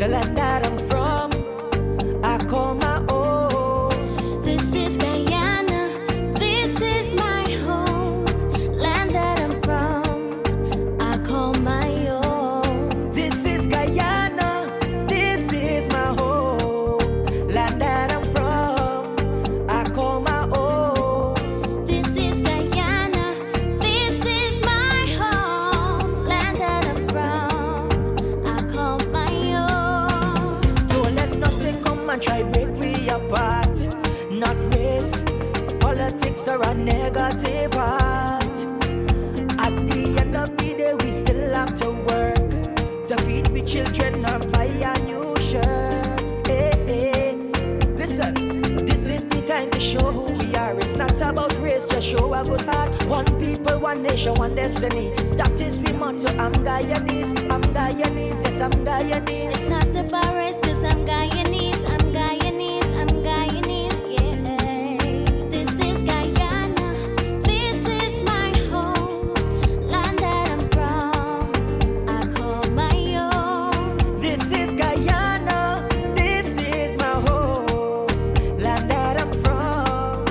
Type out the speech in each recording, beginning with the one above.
the land that I'm from, I call my own. This is Guyana, this is my home, land that I'm from, I call my own. This is Guyana, this is my home, land that I'm from, I call my own. This is Guyana, this is my home, land that I'm from, I call my own. Don't let nothing come and try break we apart. Not race, politics or a negative heart. At the end of the day, we still have to work to feed we children or buy a new shirt. Hey, hey. Listen, this is the time to show who we are. It's not about race, just show a good heart. One people, one nation, one destiny. That is we motto. I'm Guyanese, yes, I'm Guyanese. It's not about race, cause I'm Guyanese, I'm Guyanese, I'm Guyanese, yeah. This is Guyana, this is my home, land that I'm from, I call my own. This is Guyana, this is my home, land that I'm from,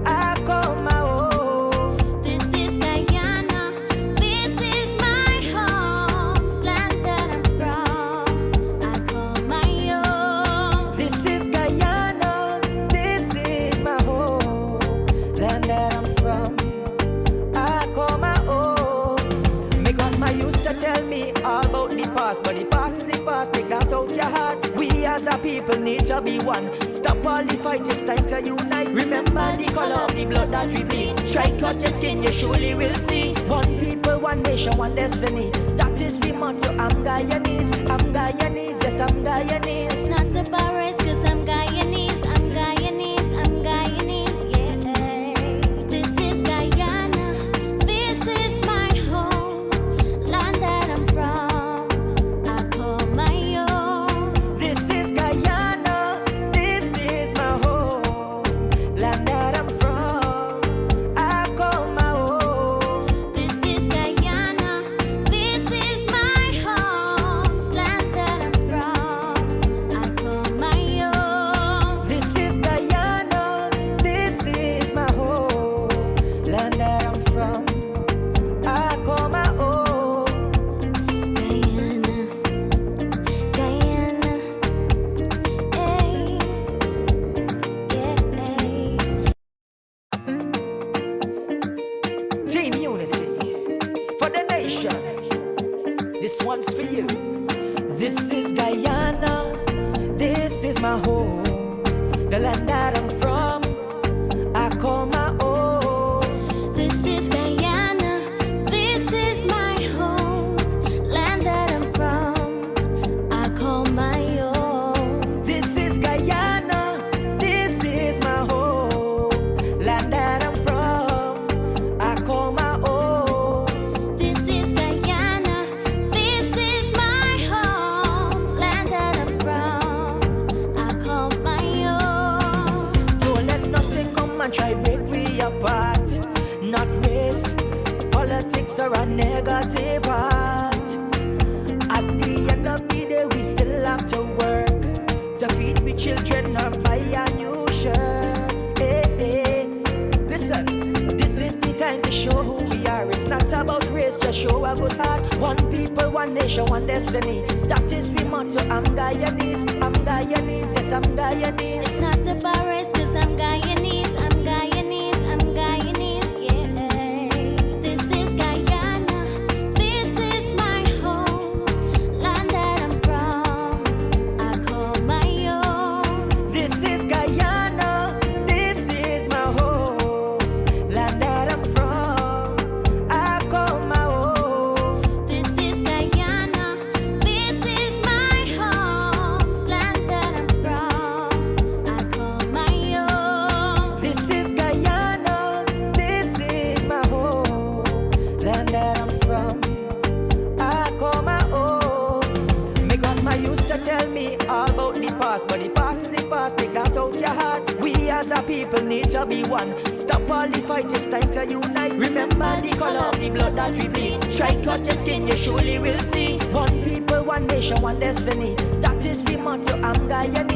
I call my own. This is Guyana, this is my home, land that I'm from, I call my own. This is Guyana, this is my home, land that I'm from, I call my own. My grandma used to tell me all about the past, but the past is the past, take that out your heart. We as a people need to be one. Stop all the fight, it's time to unite. Remember the color of the blood that we bleed. Strike out your skin, you surely will see. One people, one nation, one destiny. That is we motto. I'm Guyanese, yes, I'm Guyanese. It's not about race, cause I'm Guyanese, I'm Guyanese, I'm Guyanese, yeah. This is Guyana, this is my home, land that I'm from, I call my own. This is Guyana, this is my home, land that I'm from, I call my own. This is Guyana, this is my home, land that I'm from, I call my own. This is Guyana, this is my home, land that I'm from, I call my own. Guyana, Guyana, ay, yeah, Team unity for the nation. This one's for you. This is Guyana, this is my home, the land that I'm from, I call my own. This is Guyana, this is my home, land that I'm from, I call my own. This is Guyana, this is my home, land that I'm from, I call my own. This is Guyana, this is my home, land that I'm from, I call my own. Don't let nothing come and try break we apart. Not race, politics or a negative heart. At the end of the day, we still have to work to feed we children or buy a new shirt. Hey, hey. Listen, this is the time to show who we are. It's not about race, just show a good heart. One people, one nation, one destiny. That is we motto. I'm Guyanese, yes, I'm Guyanese. It's not about race, cause I'm Guyanese, I'm Guyanese, I'm Guyanese, yeah. This is Guyana, this is my home, land that I'm from, I call my own. This is Guyana, this is my home, land that I'm from, I call my own. This is Guyana, this is my home, land that I'm from, I call my own. This is Guyana, this is my home, land that I'm from, I call my own. My grandma used to tell me all about the past, but the past is the past, take that out your heart. We as a people need to be one. Stop all the fight, it's time to unite. Remember the color of the blood that we bleed. Strike out your skin, you surely will see. One people, one nation, one destiny. That is motto, I'm Guyanese.